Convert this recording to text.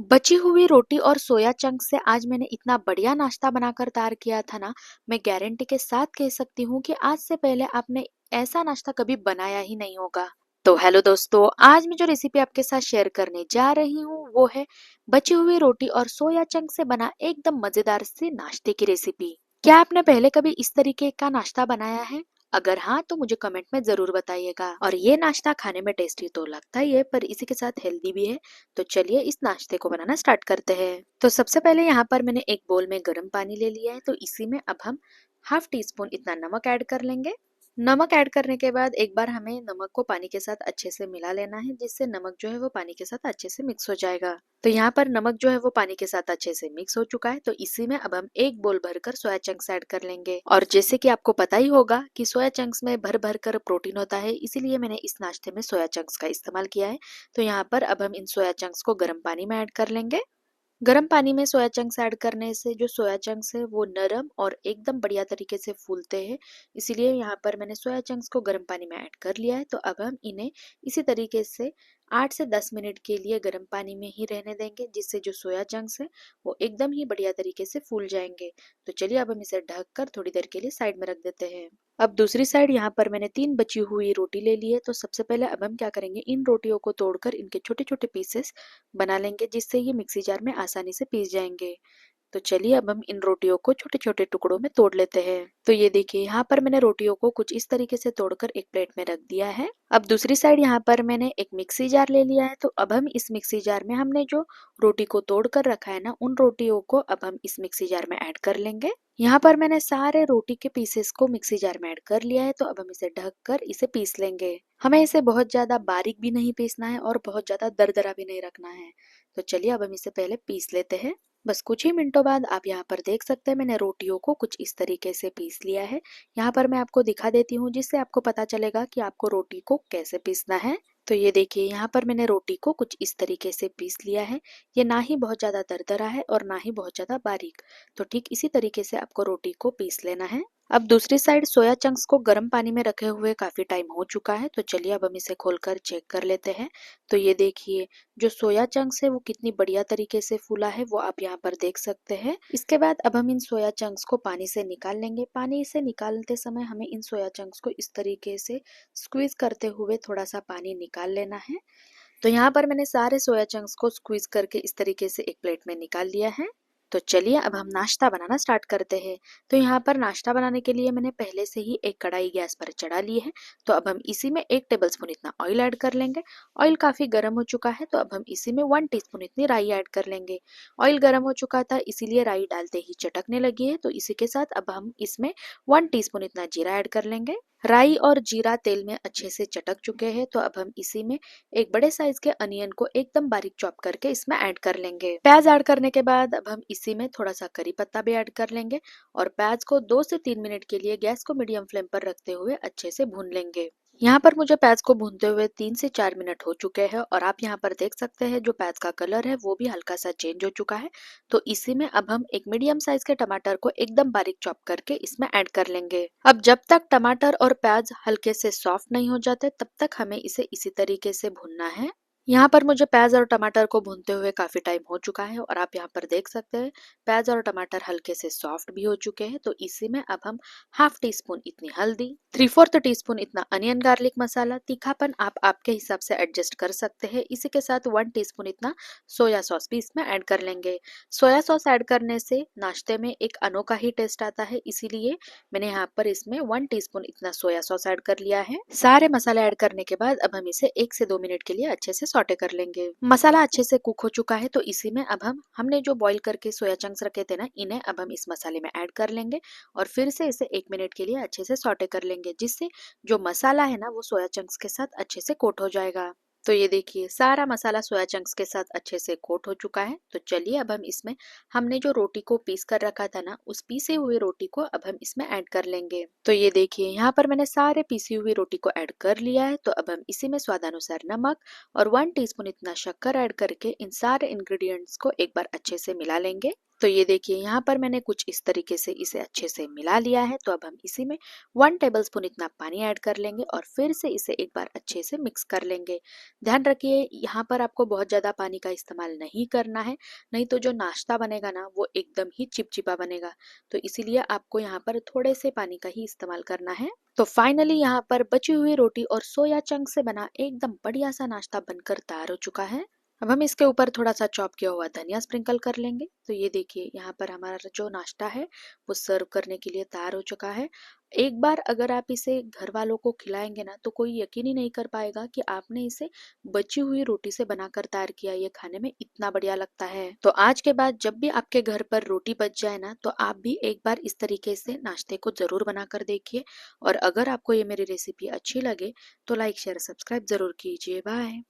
बची हुई रोटी और सोया चंक्स से आज मैंने इतना बढ़िया नाश्ता बनाकर तैयार किया था ना। मैं गारंटी के साथ कह सकती हूँ कि आज से पहले आपने ऐसा नाश्ता कभी बनाया ही नहीं होगा। तो हेलो दोस्तों, आज मैं जो रेसिपी आपके साथ शेयर करने जा रही हूँ वो है बची हुई रोटी और सोया चंक्स से बना एकदम मजेदार से नाश्ते की रेसिपी। क्या आपने पहले कभी इस तरीके का नाश्ता बनाया है? अगर हाँ तो मुझे कमेंट में जरूर बताइएगा। और ये नाश्ता खाने में टेस्टी तो लगता ही है पर इसी के साथ हेल्दी भी है। तो चलिए इस नाश्ते को बनाना स्टार्ट करते हैं। तो सबसे पहले यहाँ पर मैंने एक बोल में गर्म पानी ले लिया है, तो इसी में अब हम हाफ टी स्पून इतना नमक ऐड कर लेंगे। नमक ऐड करने के बाद एक बार हमें नमक को पानी के साथ अच्छे से मिला लेना है, जिससे नमक जो है वो पानी के साथ अच्छे से मिक्स हो जाएगा। तो यहाँ पर नमक जो है वो पानी के साथ अच्छे से मिक्स हो चुका है, तो इसी में अब हम एक बोल भरकर सोया चंक्स ऐड कर लेंगे। और जैसे कि आपको पता ही होगा कि सोया चंक्स में भर भर कर प्रोटीन होता है, इसीलिए मैंने इस नाश्ते में सोया चंक्स का इस्तेमाल किया है। तो यहाँ पर अब हम इन सोया चंक्स को गर्म पानी में ऐड कर लेंगे। गर्म पानी में सोया चंक्स ऐड करने से जो सोया चंक्स है वो नरम और एकदम बढ़िया तरीके से फूलते हैं। इसीलिए यहाँ पर मैंने सोया चंक्स को गर्म पानी में ऐड कर लिया है। तो अब हम इन्हें इसी तरीके से 8 से 10 मिनट के लिए गर्म पानी में ही रहने देंगे, जिससे जो सोया चंक्स है वो एकदम ही बढ़िया तरीके से फूल जाएंगे। तो चलिए अब हम इसे ढककर थोड़ी देर के लिए साइड में रख देते हैं। अब दूसरी साइड यहाँ पर मैंने 3 बची हुई रोटी ले ली है। तो सबसे पहले अब हम क्या करेंगे, इन रोटियों को तोड़कर इनके छोटे छोटे पीसेस बना लेंगे, जिससे ये मिक्सी जार में आसानी से पीस जाएंगे। तो चलिए अब हम इन रोटियों को छोटे छोटे टुकड़ों में तोड़ लेते हैं। तो ये देखिए यहाँ पर मैंने रोटियों को कुछ इस तरीके से तोड़कर एक प्लेट में रख दिया है। अब दूसरी साइड यहाँ पर मैंने एक मिक्सी जार ले लिया है। तो अब हम इस मिक्सी जार में हमने जो रोटी को तोड़ कर रखा है ना, उन रोटियों को अब हम इस मिक्सी जार में ऐड कर लेंगे। यहाँ पर मैंने सारे रोटी के पीसेस को मिक्सी जार में ऐड कर लिया है। तो अब हम इसे ढक कर इसे पीस लेंगे। हमें इसे बहुत ज्यादा बारीक भी नहीं पीसना है और बहुत ज्यादा दरदरा भी नहीं रखना है। तो चलिए अब हम इसे पहले पीस लेते हैं। बस कुछ ही मिनटों बाद आप यहाँ पर देख सकते हैं मैंने रोटियों को कुछ इस तरीके से पीस लिया है। यहाँ पर मैं आपको दिखा देती हूँ, जिससे आपको पता चलेगा कि आपको रोटी को कैसे पीसना है। तो ये देखिए यहाँ पर मैंने रोटी को कुछ इस तरीके से पीस लिया है। ये ना ही बहुत ज्यादा दरदरा है और ना ही बहुत ज्यादा बारीक। तो ठीक इसी तरीके से आपको रोटी को पीस लेना है। अब दूसरी साइड सोया चंक्स को गर्म पानी में रखे हुए काफी टाइम हो चुका है। तो चलिए अब हम इसे खोलकर चेक कर लेते हैं। तो ये देखिए जो सोया चंक्स है वो कितनी बढ़िया तरीके से फूला है, वो आप यहाँ पर देख सकते हैं। इसके बाद अब हम इन सोया चंक्स को पानी से निकाल लेंगे। पानी से निकालते समय हमें इन सोया चंक्स को इस तरीके से स्क्वीज करते हुए थोड़ा सा पानी निकाल लेना है। तो यहाँ पर मैंने सारे सोया चंक्स को स्क्वीज करके इस तरीके से एक प्लेट में निकाल लिया है। तो चलिए अब हम नाश्ता बनाना स्टार्ट करते हैं। तो यहाँ पर नाश्ता बनाने के लिए मैंने पहले से ही एक कढ़ाई गैस पर चढ़ा ली है। तो अब हम इसी में 1 टेबलस्पून इतना ऑयल ऐड कर लेंगे। ऑयल काफी गर्म हो चुका है, तो अब हम इसी में 1 टीस्पून इतनी राई ऐड कर लेंगे। ऑयल गर्म हो चुका था, इसीलिए राई डालते ही चटकने लगी है। तो इसी के साथ अब हम इसमें 1 टीस्पून इतना जीरा ऐड कर लेंगे। राई और जीरा तेल में अच्छे से चटक चुके हैं, तो अब हम इसी में एक बड़े साइज के अनियन को एकदम बारीक चॉप करके इसमें ऐड कर लेंगे। प्याज ऐड करने के बाद अब हम इसी में थोड़ा सा करी पत्ता भी ऐड कर लेंगे और प्याज को 2 से 3 मिनट के लिए गैस को मीडियम फ्लेम पर रखते हुए अच्छे से भून लेंगे। यहाँ पर मुझे प्याज को भूनते हुए 3 से 4 मिनट हो चुके हैं और आप यहाँ पर देख सकते हैं जो प्याज का कलर है वो भी हल्का सा चेंज हो चुका है। तो इसी में अब हम एक मीडियम साइज के टमाटर को एकदम बारीक चॉप करके इसमें ऐड कर लेंगे। अब जब तक टमाटर और प्याज हल्के से सॉफ्ट नहीं हो जाते तब तक हमें इसे इसी तरीके से भूनना है। यहाँ पर मुझे प्याज और टमाटर को भूनते हुए काफी टाइम हो चुका है और आप यहाँ पर देख सकते हैं प्याज और टमाटर हल्के से सॉफ्ट भी हो चुके हैं। तो इसी में अब हम हाफ टी स्पून इतनी हल्दी, 3/4 टीस्पून इतना अनियन गार्लिक मसाला, तीखापन आप आपके हिसाब से एडजस्ट कर सकते हैं। इसी के साथ 1 टीस्पून इतना सोया सॉस भी इसमें ऐड कर लेंगे। सोया सॉस ऐड करने से नाश्ते में एक अनोखा ही टेस्ट आता है, इसीलिए मैंने यहाँ पर इसमें 1 टीस्पून इतना सोया सॉस ऐड कर लिया है। सारे मसाले ऐड करने के बाद अब हम इसे 1 से 2 मिनट के लिए अच्छे से सॉटे कर लेंगे। मसाला अच्छे से कुक हो चुका है, तो इसी में अब हमने जो बॉईल करके सोया चंक्स रखे थे ना, इन्हें अब हम इस मसाले में ऐड कर लेंगे और फिर से इसे 1 मिनट के लिए अच्छे से सॉटे कर लेंगे, जिससे जो मसाला है ना वो सोया चंक्स के साथ अच्छे से कोट हो जाएगा। तो ये देखिए सारा मसाला सोया चंक्स के साथ अच्छे से कोट हो चुका है। तो चलिए अब हम इसमें हमने जो रोटी को पीस कर रखा था ना, उस पीसे हुए रोटी को अब हम इसमें ऐड कर लेंगे। तो ये देखिए यहाँ पर मैंने सारे पीसी हुई रोटी को ऐड कर लिया है। तो अब हम इसी में स्वादानुसार नमक और 1 टीस्पून इतना शक्कर ऐड करके इन सारे इंग्रेडिएंट्स को एक बार अच्छे से मिला लेंगे। तो ये देखिए यहाँ पर मैंने कुछ इस तरीके से इसे अच्छे से मिला लिया है। तो अब हम इसी में 1 टेबलस्पून इतना पानी ऐड कर लेंगे और फिर से इसे एक बार अच्छे से मिक्स कर लेंगे। ध्यान रखिए यहाँ पर आपको बहुत ज़्यादा पानी का इस्तेमाल नहीं करना है, नहीं तो जो नाश्ता बनेगा ना वो एकदम ही चिपचिपा बनेगा। तो इसीलिए आपको यहाँ पर थोड़े से पानी का ही इस्तेमाल करना है। तो फाइनली यहाँ पर बची हुई रोटी और सोया चंक से बना एकदम बढ़िया सा नाश्ता बनकर तैयार हो चुका है। अब हम इसके ऊपर थोड़ा सा चॉप किया हुआ धनिया स्प्रिंकल कर लेंगे। तो ये देखिए यहाँ पर हमारा जो नाश्ता है वो सर्व करने के लिए तैयार हो चुका है। एक बार अगर आप इसे घर वालों को खिलाएंगे ना तो कोई यकीन ही नहीं कर पाएगा कि आपने इसे बची हुई रोटी से बनाकर तैयार किया। ये खाने में इतना बढ़िया लगता है। तो आज के बाद जब भी आपके घर पर रोटी बच जाए ना तो आप भी एक बार इस तरीके से नाश्ते को जरूर बनाकर देखिए। और अगर आपको ये मेरी रेसिपी अच्छी लगे तो लाइक शेयर सब्सक्राइब जरूर कीजिए। बाय।